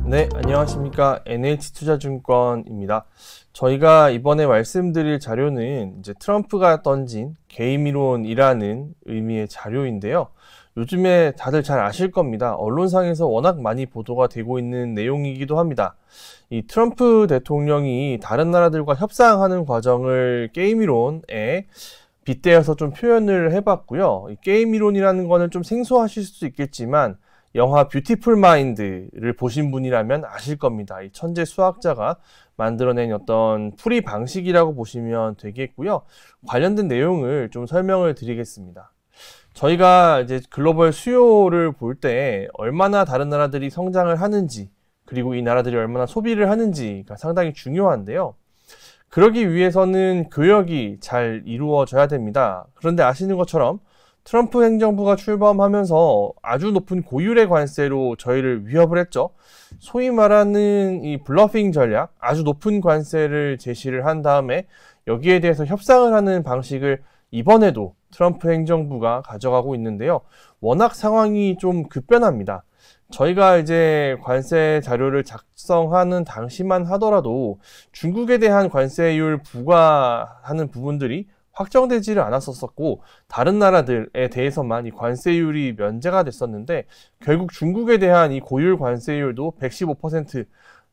네, 안녕하십니까. NH투자증권입니다. 저희가 이번에 말씀드릴 자료는 이제 트럼프가 던진 게임이론이라는 의미의 자료인데요. 요즘에 다들 잘 아실 겁니다. 언론상에서 워낙 많이 보도가 되고 있는 내용이기도 합니다. 이 트럼프 대통령이 다른 나라들과 협상하는 과정을 게임이론에 빗대어서 좀 표현을 해봤고요. 이 게임이론이라는 거는 좀 생소하실 수도 있겠지만 영화 뷰티풀 마인드를 보신 분이라면 아실 겁니다. 이 천재 수학자가 만들어낸 어떤 풀이 방식이라고 보시면 되겠고요. 관련된 내용을 좀 설명을 드리겠습니다. 저희가 이제 글로벌 수요를 볼 때 얼마나 다른 나라들이 성장을 하는지, 그리고 이 나라들이 얼마나 소비를 하는지가 상당히 중요한데요. 그러기 위해서는 교역이 잘 이루어져야 됩니다. 그런데 아시는 것처럼 트럼프 행정부가 출범하면서 아주 높은 고율의 관세로 저희를 위협을 했죠. 소위 말하는 이 블러핑 전략, 아주 높은 관세를 제시를 한 다음에 여기에 대해서 협상을 하는 방식을 이번에도 트럼프 행정부가 가져가고 있는데요. 워낙 상황이 좀 급변합니다. 저희가 이제 관세 자료를 작성하는 당시만 하더라도 중국에 대한 관세율 부과하는 부분들이 확정되지를 않았었고 다른 나라들에 대해서만 이 관세율이 면제가 됐었는데 결국 중국에 대한 이 고율 관세율도 115%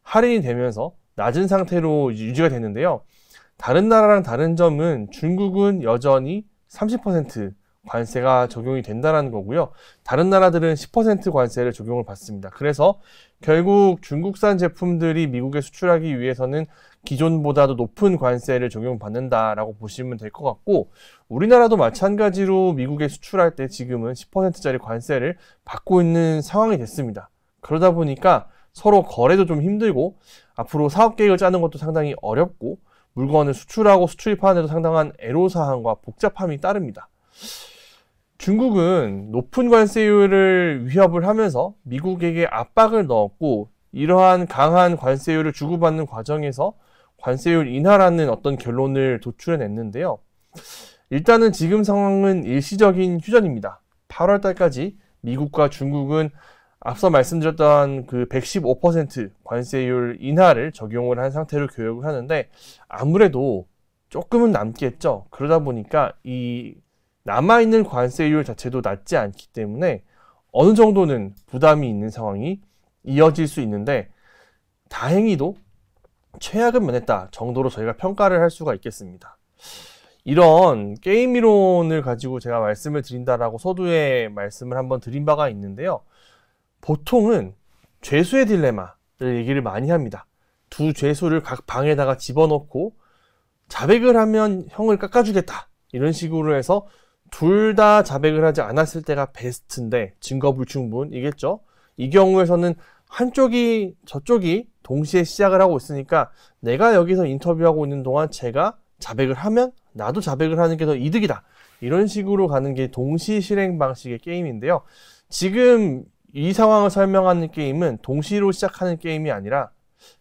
할인이 되면서 낮은 상태로 유지가 됐는데요. 다른 나라랑 다른 점은 중국은 여전히 30% 관세가 적용이 된다는 거고요. 다른 나라들은 10% 관세를 적용을 받습니다. 그래서 결국 중국산 제품들이 미국에 수출하기 위해서는 기존보다도 높은 관세를 적용받는다라고 보시면 될 것 같고 우리나라도 마찬가지로 미국에 수출할 때 지금은 10%짜리 관세를 받고 있는 상황이 됐습니다. 그러다 보니까 서로 거래도 좀 힘들고 앞으로 사업 계획을 짜는 것도 상당히 어렵고 물건을 수출하고 수출입하는 데도 상당한 애로사항과 복잡함이 따릅니다. 중국은 높은 관세율을 위협을 하면서 미국에게 압박을 넣었고 이러한 강한 관세율을 주고받는 과정에서 관세율 인하라는 어떤 결론을 도출해냈는데요. 일단은 지금 상황은 일시적인 휴전입니다. 8월 달까지 미국과 중국은 앞서 말씀드렸던 그 115% 관세율 인하를 적용을 한 상태로 교역을 하는데 아무래도 조금은 남겠죠. 그러다 보니까 이 남아있는 관세율 자체도 낮지 않기 때문에 어느 정도는 부담이 있는 상황이 이어질 수 있는데 다행히도 최악은 면했다 정도로 저희가 평가를 할 수가 있겠습니다. 이런 게임 이론을 가지고 제가 말씀을 드린다라고 서두에 말씀을 한번 드린 바가 있는데요. 보통은 죄수의 딜레마를 얘기를 많이 합니다. 두 죄수를 각 방에다가 집어넣고 자백을 하면 형을 깎아주겠다 이런 식으로 해서 둘 다 자백을 하지 않았을 때가 베스트인데 증거 불충분이겠죠. 이 경우에서는 한쪽이 저쪽이 동시에 시작을 하고 있으니까 내가 여기서 인터뷰하고 있는 동안 제가 자백을 하면 나도 자백을 하는 게 더 이득이다. 이런 식으로 가는 게 동시 실행 방식의 게임인데요. 지금 이 상황을 설명하는 게임은 동시로 시작하는 게임이 아니라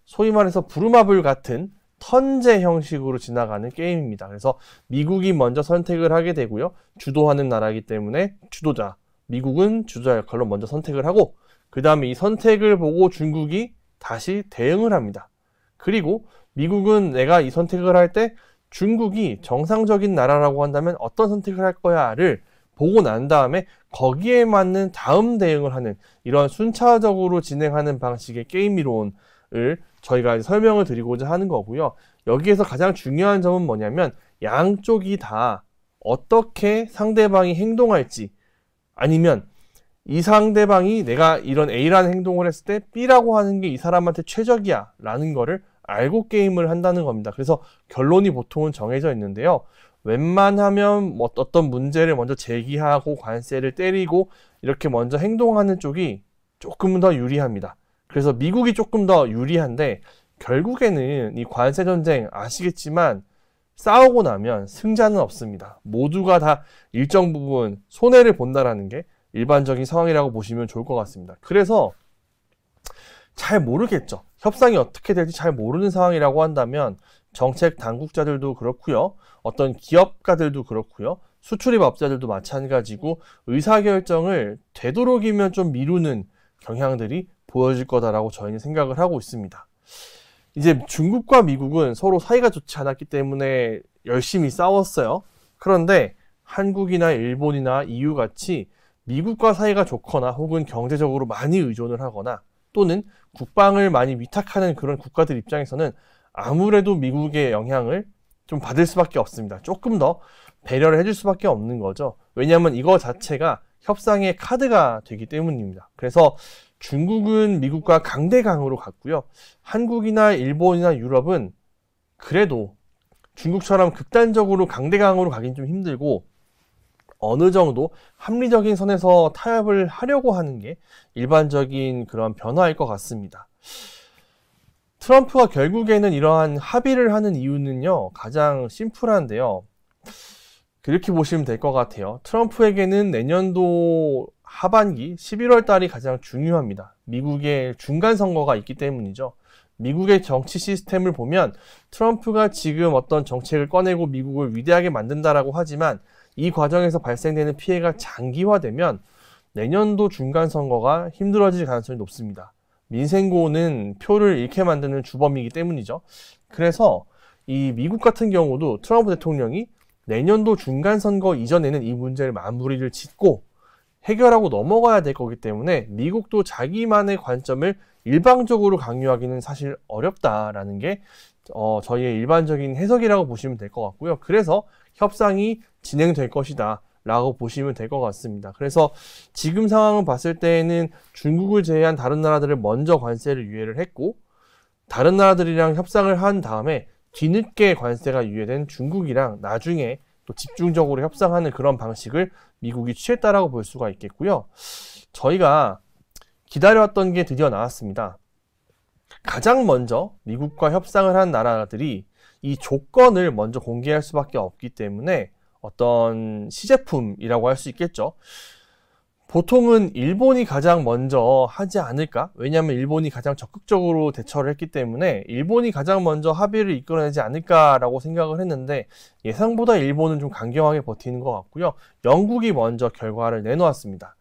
소위 말해서 부루마블 같은 턴제 형식으로 지나가는 게임입니다. 그래서 미국이 먼저 선택을 하게 되고요. 주도하는 나라이기 때문에 주도자, 미국은 주도자 역할로 먼저 선택을 하고 그 다음에 이 선택을 보고 중국이 다시 대응을 합니다. 그리고 미국은 내가 이 선택을 할 때 중국이 정상적인 나라라고 한다면 어떤 선택을 할 거야를 보고 난 다음에 거기에 맞는 다음 대응을 하는 이런 순차적으로 진행하는 방식의 게임 이론을 저희가 설명을 드리고자 하는 거고요. 여기에서 가장 중요한 점은 뭐냐면 양쪽이 다 어떻게 상대방이 행동할지 아니면 이 상대방이 내가 이런 A라는 행동을 했을 때 B라고 하는 게 이 사람한테 최적이야 라는 거를 알고 게임을 한다는 겁니다. 그래서 결론이 보통은 정해져 있는데요. 웬만하면 어떤 문제를 먼저 제기하고 관세를 때리고 이렇게 먼저 행동하는 쪽이 조금은 더 유리합니다. 그래서 미국이 조금 더 유리한데 결국에는 이 관세 전쟁 아시겠지만 싸우고 나면 승자는 없습니다. 모두가 다 일정 부분 손해를 본다라는 게 일반적인 상황이라고 보시면 좋을 것 같습니다. 그래서 잘 모르겠죠. 협상이 어떻게 될지 잘 모르는 상황이라고 한다면 정책 당국자들도 그렇고요. 어떤 기업가들도 그렇고요. 수출입업자들도 마찬가지고 의사결정을 되도록이면 좀 미루는 경향들이 보여질 거다라고 저희는 생각을 하고 있습니다. 이제 중국과 미국은 서로 사이가 좋지 않았기 때문에 열심히 싸웠어요. 그런데 한국이나 일본이나 EU 같이 미국과 사이가 좋거나 혹은 경제적으로 많이 의존을 하거나 또는 국방을 많이 위탁하는 그런 국가들 입장에서는 아무래도 미국의 영향을 좀 받을 수밖에 없습니다. 조금 더 배려를 해줄 수밖에 없는 거죠. 왜냐하면 이거 자체가 협상의 카드가 되기 때문입니다. 그래서 중국은 미국과 강대강으로 갔고요. 한국이나 일본이나 유럽은 그래도 중국처럼 극단적으로 강대강으로 가긴 좀 힘들고 어느 정도 합리적인 선에서 타협을 하려고 하는 게 일반적인 그런 변화일 것 같습니다. 트럼프가 결국에는 이러한 합의를 하는 이유는요, 가장 심플한데요. 그렇게 보시면 될 것 같아요. 트럼프에게는 내년도 하반기 11월 달이 가장 중요합니다. 미국의 중간 선거가 있기 때문이죠. 미국의 정치 시스템을 보면 트럼프가 지금 어떤 정책을 꺼내고 미국을 위대하게 만든다라고 하지만 이 과정에서 발생되는 피해가 장기화되면 내년도 중간 선거가 힘들어질 가능성이 높습니다. 민생고는 표를 잃게 만드는 주범이기 때문이죠. 그래서 이 미국 같은 경우도 트럼프 대통령이 내년도 중간 선거 이전에는 이 문제를 마무리를 짓고 해결하고 넘어가야 될 거기 때문에 미국도 자기만의 관점을 일방적으로 강요하기는 사실 어렵다라는 게 저희의 일반적인 해석이라고 보시면 될 것 같고요. 그래서 협상이 진행될 것이다 라고 보시면 될 것 같습니다. 그래서 지금 상황을 봤을 때에는 중국을 제외한 다른 나라들을 먼저 관세를 유예를 했고 다른 나라들이랑 협상을 한 다음에 뒤늦게 관세가 유예된 중국이랑 나중에 또 집중적으로 협상하는 그런 방식을 미국이 취했다라고 볼 수가 있겠고요. 저희가 기다려왔던 게 드디어 나왔습니다. 가장 먼저 미국과 협상을 한 나라들이 이 조건을 먼저 공개할 수밖에 없기 때문에 어떤 시제품이라고 할 수 있겠죠. 보통은 일본이 가장 먼저 하지 않을까? 왜냐하면 일본이 가장 적극적으로 대처를 했기 때문에 일본이 가장 먼저 합의를 이끌어내지 않을까라고 생각을 했는데 예상보다 일본은 좀 강경하게 버티는 것 같고요. 영국이 먼저 결과를 내놓았습니다.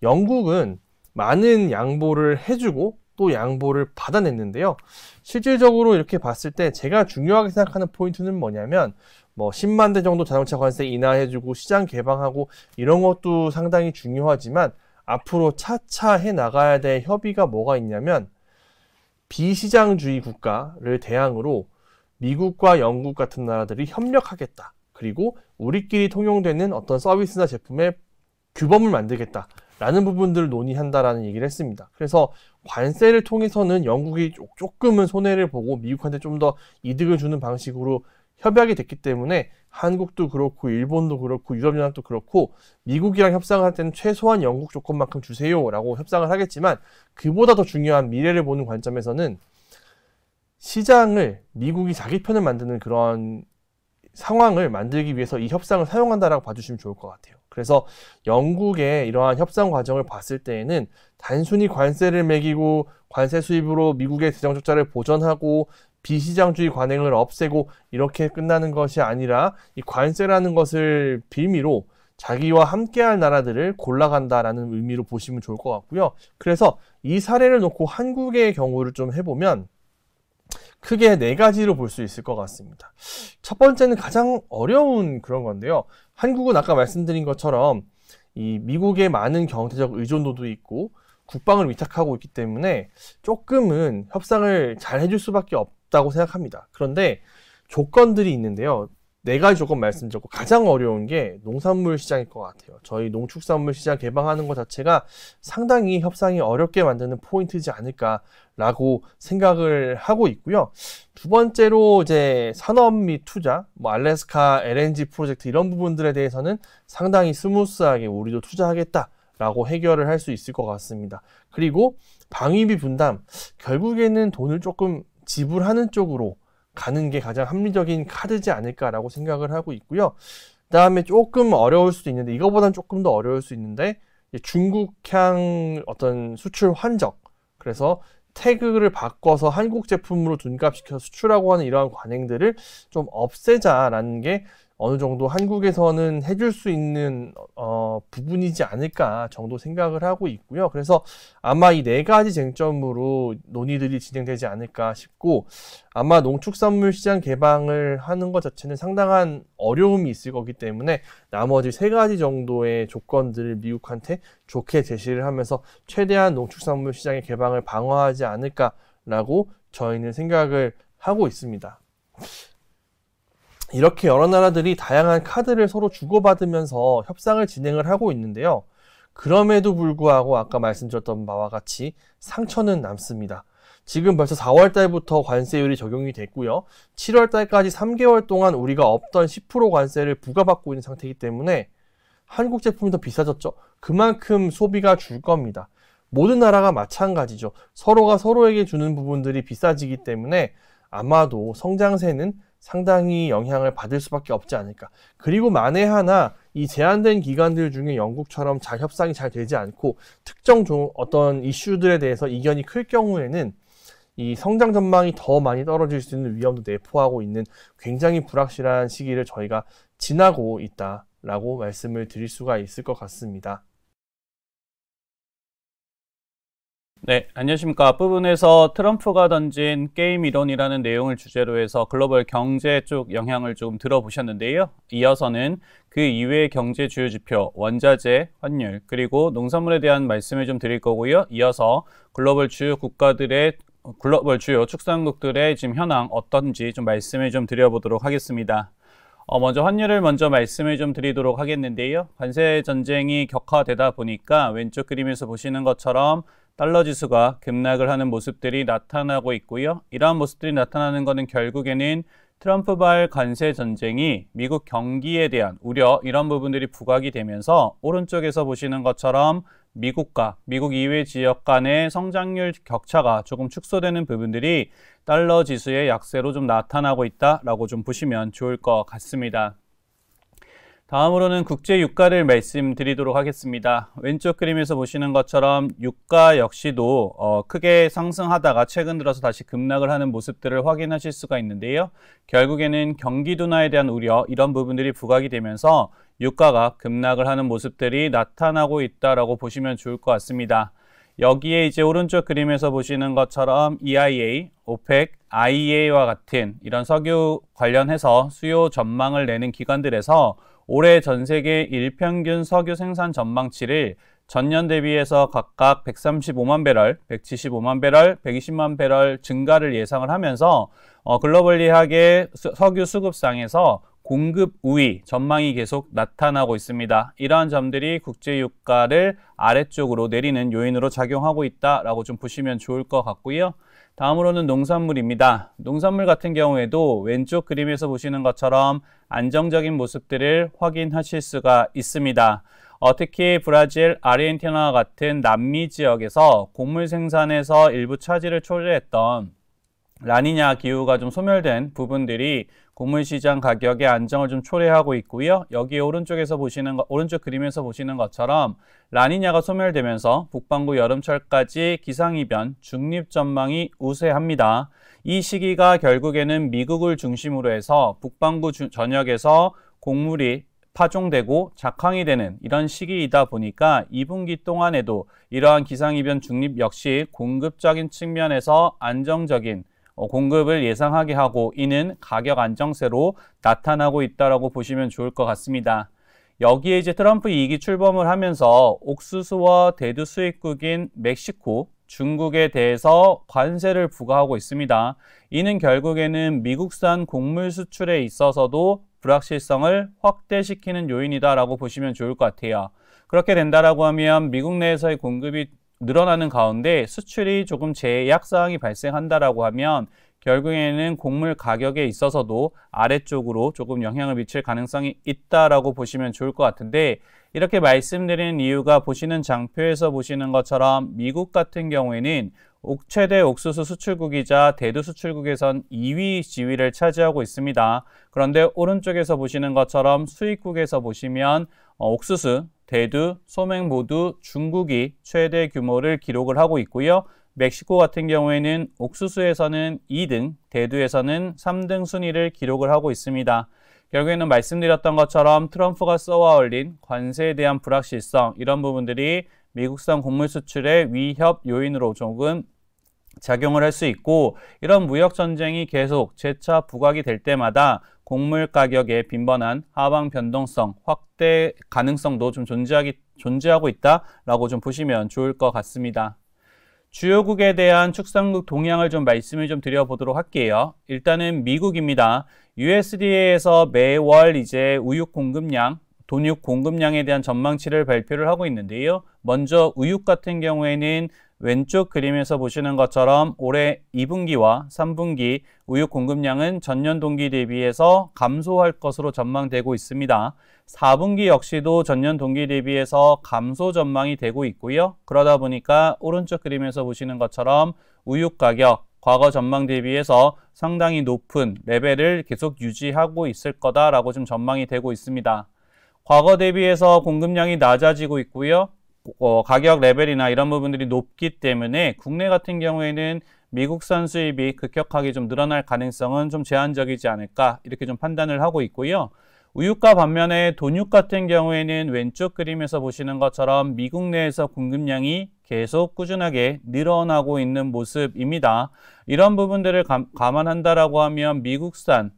영국은 많은 양보를 해주고 또 양보를 받아냈는데요. 실질적으로 이렇게 봤을 때 제가 중요하게 생각하는 포인트는 뭐냐면 10만 대 정도 자동차 관세 인하해주고 시장 개방하고 이런 것도 상당히 중요하지만 앞으로 차차 해나가야 될 협의가 뭐가 있냐면 비시장주의 국가를 대항으로 미국과 영국 같은 나라들이 협력하겠다. 그리고 우리끼리 통용되는 어떤 서비스나 제품의 규범을 만들겠다. 라는 부분들을 논의한다라는 얘기를 했습니다. 그래서 관세를 통해서는 영국이 조금은 손해를 보고 미국한테 좀 더 이득을 주는 방식으로 협약이 됐기 때문에 한국도 그렇고 일본도 그렇고 유럽연합도 그렇고 미국이랑 협상을 할 때는 최소한 영국 조건만큼 주세요 라고 협상을 하겠지만 그보다 더 중요한 미래를 보는 관점에서는 시장을 미국이 자기 편을 만드는 그런 상황을 만들기 위해서 이 협상을 사용한다라고 봐주시면 좋을 것 같아요. 그래서 영국의 이러한 협상 과정을 봤을 때에는 단순히 관세를 매기고 관세 수입으로 미국의 재정 적자를 보전하고 비시장주의 관행을 없애고 이렇게 끝나는 것이 아니라 이 관세라는 것을 빌미로 자기와 함께할 나라들을 골라간다라는 의미로 보시면 좋을 것 같고요. 그래서 이 사례를 놓고 한국의 경우를 좀 해보면 크게 4가지로 볼 수 있을 것 같습니다. 첫 번째는 가장 어려운 그런 건데요. 한국은 아까 말씀드린 것처럼 이 미국의 많은 경제적 의존도도 있고 국방을 위탁하고 있기 때문에 조금은 협상을 잘 해줄 수밖에 없다고 생각합니다. 그런데 조건들이 있는데요. 4가지 조건 말씀드렸고 가장 어려운 게 농산물 시장일 것 같아요. 저희 농축산물 시장 개방하는 것 자체가 상당히 협상이 어렵게 만드는 포인트지 않을까라고 생각을 하고 있고요. 두 번째로 이제 산업 및 투자, 알래스카 LNG 프로젝트 이런 부분들에 대해서는 상당히 스무스하게 우리도 투자하겠다라고 해결을 할 수 있을 것 같습니다. 그리고 방위비 분담, 결국에는 돈을 조금 지불하는 쪽으로 가는 게 가장 합리적인 카드지 않을까라고 생각을 하고 있고요. 그 다음에 조금 어려울 수도 있는데 이거보다는 조금 더 어려울 수 있는데 중국향 어떤 수출 환적, 그래서 태그를 바꿔서 한국 제품으로 둔갑시켜서 수출하고 하는 이러한 관행들을 좀 없애자라는 게 어느 정도 한국에서는 해줄 수 있는 부분이지 않을까 정도 생각을 하고 있고요. 그래서 아마 이 네 가지 쟁점으로 논의들이 진행되지 않을까 싶고, 아마 농축산물 시장 개방을 하는 것 자체는 상당한 어려움이 있을 거기 때문에 나머지 세 가지 정도의 조건들을 미국한테 좋게 제시를 하면서 최대한 농축산물 시장의 개방을 방어하지 않을까라고 저희는 생각을 하고 있습니다. 이렇게 여러 나라들이 다양한 카드를 서로 주고받으면서 협상을 진행을 하고 있는데요. 그럼에도 불구하고 아까 말씀드렸던 바와 같이 상처는 남습니다. 지금 벌써 4월 달부터 관세율이 적용이 됐고요. 7월 달까지 3개월 동안 우리가 없던 10% 관세를 부과받고 있는 상태이기 때문에 한국 제품이 더 비싸졌죠. 그만큼 소비가 줄 겁니다. 모든 나라가 마찬가지죠. 서로가 서로에게 주는 부분들이 비싸지기 때문에 아마도 성장세는 상당히 영향을 받을 수밖에 없지 않을까. 그리고 만에 하나 이 제한된 기관들 중에 영국처럼 협상이 잘 되지 않고 특정 어떤 이슈들에 대해서 이견이 클 경우에는 이 성장 전망이 더 많이 떨어질 수 있는 위험도 내포하고 있는 굉장히 불확실한 시기를 저희가 지나고 있다라고 말씀을 드릴 수가 있을 것 같습니다. 네, 안녕하십니까. 앞부분에서 트럼프가 던진 게임 이론이라는 내용을 주제로 해서 글로벌 경제 쪽 영향을 좀 들어보셨는데요. 이어서는 그 이외의 경제 주요 지표, 원자재, 환율, 그리고 농산물에 대한 말씀을 좀 드릴 거고요. 이어서 글로벌 주요 축산국들의 지금 현황 어떤지 좀 말씀을 좀 드려보도록 하겠습니다. 먼저 환율을 먼저 말씀을 좀 드리도록 하겠는데요. 관세 전쟁이 격화되다 보니까 왼쪽 그림에서 보시는 것처럼 달러 지수가 급락을 하는 모습들이 나타나고 있고요. 이러한 모습들이 나타나는 것은 결국에는 트럼프발 관세 전쟁이 미국 경기에 대한 우려, 이런 부분들이 부각이 되면서 오른쪽에서 보시는 것처럼 미국과 미국 이외 지역 간의 성장률 격차가 조금 축소되는 부분들이 달러 지수의 약세로 좀 나타나고 있다라고 좀 보시면 좋을 것 같습니다. 다음으로는 국제 유가를 말씀드리도록 하겠습니다. 왼쪽 그림에서 보시는 것처럼 유가 역시도 크게 상승하다가 최근 들어서 다시 급락을 하는 모습들을 확인하실 수가 있는데요. 결국에는 경기 둔화에 대한 우려, 이런 부분들이 부각이 되면서 유가가 급락을 하는 모습들이 나타나고 있다라고 보시면 좋을 것 같습니다. 여기에 이제 오른쪽 그림에서 보시는 것처럼 EIA, OPEC, IEA와 같은 이런 석유 관련해서 수요 전망을 내는 기관들에서 올해 전 세계 일평균 석유 생산 전망치를 전년 대비해서 각각 135만 배럴, 175만 배럴, 120만 배럴 증가를 예상을 하면서 글로벌리하게 석유 수급상에서 공급 우위 전망이 계속 나타나고 있습니다. 이러한 점들이 국제 유가를 아래쪽으로 내리는 요인으로 작용하고 있다라고 좀 보시면 좋을 것 같고요. 다음으로는 농산물입니다. 농산물 같은 경우에도 왼쪽 그림에서 보시는 것처럼 안정적인 모습들을 확인하실 수가 있습니다. 특히 브라질, 아르헨티나와 같은 남미 지역에서 곡물 생산에서 일부 차질을 초래했던 라니냐 기후가 좀 소멸된 부분들이 곡물 시장 가격의 안정을 좀 초래하고 있고요. 여기 오른쪽 그림에서 보시는 것처럼 라니냐가 소멸되면서 북반구 여름철까지 기상이변 중립 전망이 우세합니다. 이 시기가 결국에는 미국을 중심으로 해서 북반구 전역에서 곡물이 파종되고 작황이 되는 이런 시기이다 보니까 2분기 동안에도 이러한 기상이변 중립 역시 공급적인 측면에서 안정적인 공급을 예상하게 하고, 이는 가격 안정세로 나타나고 있다라고 보시면 좋을 것 같습니다. 여기에 이제 트럼프 이익이 출범을 하면서 옥수수와 대두 수입국인 멕시코, 중국에 대해서 관세를 부과하고 있습니다. 이는 결국에는 미국산 곡물 수출에 있어서도 불확실성을 확대시키는 요인이다라고 보시면 좋을 것 같아요. 그렇게 된다라고 하면 미국 내에서의 공급이 늘어나는 가운데 수출이 조금 제약사항이 발생한다라고 하면 결국에는 곡물 가격에 있어서도 아래쪽으로 조금 영향을 미칠 가능성이 있다라고 보시면 좋을 것 같은데, 이렇게 말씀드리는 이유가 보시는 장표에서 보시는 것처럼 미국 같은 경우에는 최대 옥수수 수출국이자 대두 수출국에선 2위 지위를 차지하고 있습니다. 그런데 오른쪽에서 보시는 것처럼 수입국에서 보시면 옥수수, 대두, 소맥 모두 중국이 최대 규모를 기록을 하고 있고요. 멕시코 같은 경우에는 옥수수에서는 2등, 대두에서는 3등 순위를 기록을 하고 있습니다. 결국에는 말씀드렸던 것처럼 트럼프가 쏘아 올린 관세에 대한 불확실성, 이런 부분들이 미국산 곡물 수출의 위협 요인으로 조금 작용을 할 수 있고, 이런 무역 전쟁이 계속 재차 부각이 될 때마다 곡물 가격의 빈번한 하방 변동성 확대 가능성도 좀 존재하고 있다라고 좀 보시면 좋을 것 같습니다. 주요국에 대한 축산국 동향을 좀 말씀을 좀 드려보도록 할게요. 일단은 미국입니다. USDA에서 매월 이제 우육 공급량, 돈육 공급량에 대한 전망치를 발표를 하고 있는데요. 먼저 우육 같은 경우에는 왼쪽 그림에서 보시는 것처럼 올해 2분기와 3분기 우육 공급량은 전년 동기 대비해서 감소할 것으로 전망되고 있습니다. 4분기 역시도 전년 동기 대비해서 감소 전망이 되고 있고요. 그러다 보니까 오른쪽 그림에서 보시는 것처럼 우육 가격, 과거 전망 대비해서 상당히 높은 레벨을 계속 유지하고 있을 거다라고 좀 전망이 되고 있습니다. 과거 대비해서 공급량이 낮아지고 있고요. 가격 레벨이나 이런 부분들이 높기 때문에 국내 같은 경우에는 미국산 수입이 급격하게 좀 늘어날 가능성은 좀 제한적이지 않을까, 이렇게 좀 판단을 하고 있고요. 우육과 반면에 돈육 같은 경우에는 왼쪽 그림에서 보시는 것처럼 미국 내에서 공급량이 계속 꾸준하게 늘어나고 있는 모습입니다. 이런 부분들을 감안한다라고 하면 미국산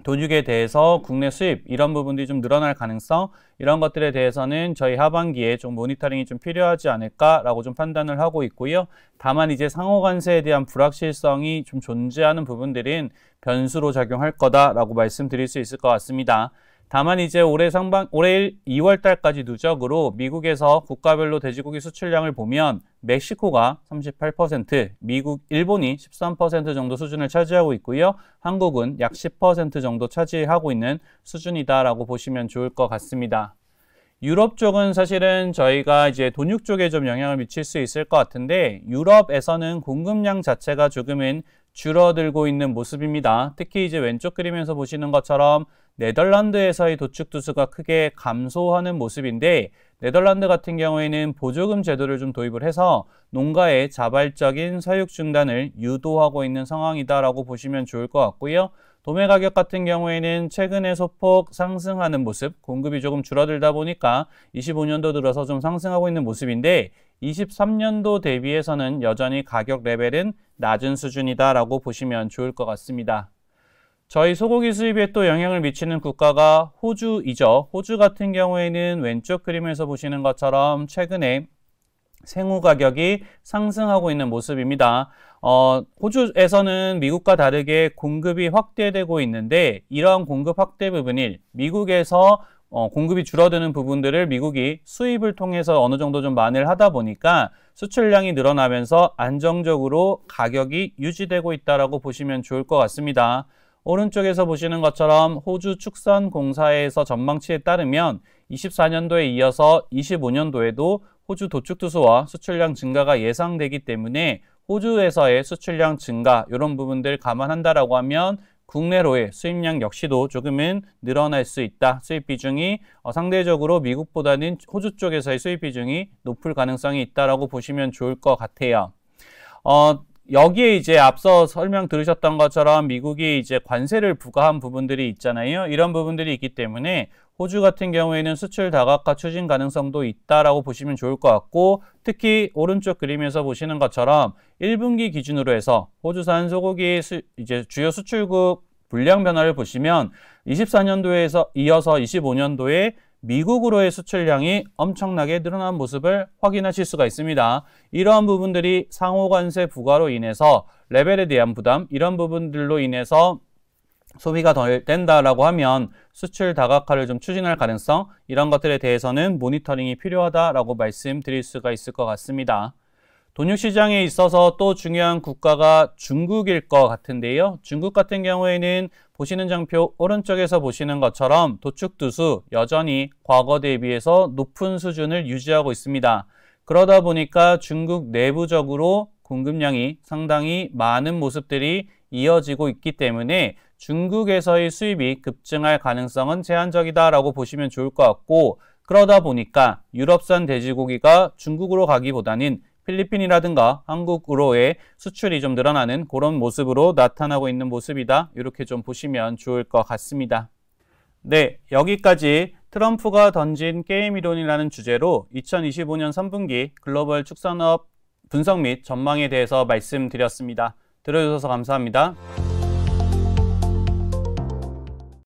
돈육에 대해서 국내 수입, 이런 부분들이 좀 늘어날 가능성, 이런 것들에 대해서는 저희 하반기에 좀 모니터링이 좀 필요하지 않을까라고 좀 판단을 하고 있고요. 다만 이제 상호 관세에 대한 불확실성이 좀 존재하는 부분들은 변수로 작용할 거다라고 말씀드릴 수 있을 것 같습니다. 다만 이제 올해 2월 달까지 누적으로 미국에서 국가별로 돼지고기 수출량을 보면 멕시코가 38%, 일본이 13% 정도 수준을 차지하고 있고요. 한국은 약 10% 정도 차지하고 있는 수준이다라고 보시면 좋을 것 같습니다. 유럽 쪽은 사실은 저희가 이제 돈육 쪽에 좀 영향을 미칠 수 있을 것 같은데, 유럽에서는 공급량 자체가 조금은 줄어들고 있는 모습입니다. 특히 이제 왼쪽 그림에서 보시는 것처럼 네덜란드에서의 도축 두수가 크게 감소하는 모습인데, 네덜란드 같은 경우에는 보조금 제도를 좀 도입을 해서 농가의 자발적인 사육 중단을 유도하고 있는 상황이다라고 보시면 좋을 것 같고요. 도매 가격 같은 경우에는 최근에 소폭 상승하는 모습, 공급이 조금 줄어들다 보니까 25년도 들어서 좀 상승하고 있는 모습인데, 23년도 대비해서는 여전히 가격 레벨은 낮은 수준이다라고 보시면 좋을 것 같습니다. 저희 소고기 수입에 또 영향을 미치는 국가가 호주이죠. 호주 같은 경우에는 왼쪽 그림에서 보시는 것처럼 최근에 생후 가격이 상승하고 있는 모습입니다. 호주에서는 미국과 다르게 공급이 확대되고 있는데, 이러한 공급 확대 부분이 미국에서 공급이 줄어드는 부분들을 미국이 수입을 통해서 어느 정도 좀 만회를 하다 보니까 수출량이 늘어나면서 안정적으로 가격이 유지되고 있다라고 보시면 좋을 것 같습니다. 오른쪽에서 보시는 것처럼 호주 축산공사에서 전망치에 따르면 24년도에 이어서 25년도에도 호주 도축투수와 수출량 증가가 예상되기 때문에 호주에서의 수출량 증가, 이런 부분들 감안한다라고 하면 국내로의 수입량 역시도 조금은 늘어날 수 있다. 수입 비중이 상대적으로 미국보다는 호주 쪽에서의 수입 비중이 높을 가능성이 있다라고 보시면 좋을 것 같아요. 여기에 이제 앞서 설명 들으셨던 것처럼 미국이 이제 관세를 부과한 부분들이 있잖아요. 이런 부분들이 있기 때문에 호주 같은 경우에는 수출 다각화 추진 가능성도 있다라고 보시면 좋을 것 같고, 특히 오른쪽 그림에서 보시는 것처럼 1분기 기준으로 해서 호주산 소고기 이제 주요 수출국 물량 변화를 보시면 24년도에서 이어서 25년도에 미국으로의 수출량이 엄청나게 늘어난 모습을 확인하실 수가 있습니다. 이러한 부분들이 상호관세 부과로 인해서 레벨에 대한 부담, 이런 부분들로 인해서 소비가 덜 된다라고 하면 수출 다각화를 좀 추진할 가능성, 이런 것들에 대해서는 모니터링이 필요하다라고 말씀드릴 수가 있을 것 같습니다. 돈육 시장에 있어서 또 중요한 국가가 중국일 것 같은데요. 중국 같은 경우에는 보시는 장표 오른쪽에서 보시는 것처럼 도축두수 여전히 과거 대비해서 높은 수준을 유지하고 있습니다. 그러다 보니까 중국 내부적으로 공급량이 상당히 많은 모습들이 이어지고 있기 때문에 중국에서의 수입이 급증할 가능성은 제한적이다라고 보시면 좋을 것 같고, 그러다 보니까 유럽산 돼지고기가 중국으로 가기보다는 필리핀이라든가 한국으로의 수출이 좀 늘어나는 그런 모습으로 나타나고 있는 모습이다. 이렇게 좀 보시면 좋을 것 같습니다. 네, 여기까지 트럼프가 던진 게임 이론이라는 주제로 2025년 3분기 글로벌 축산업 분석 및 전망에 대해서 말씀드렸습니다. 들어주셔서 감사합니다.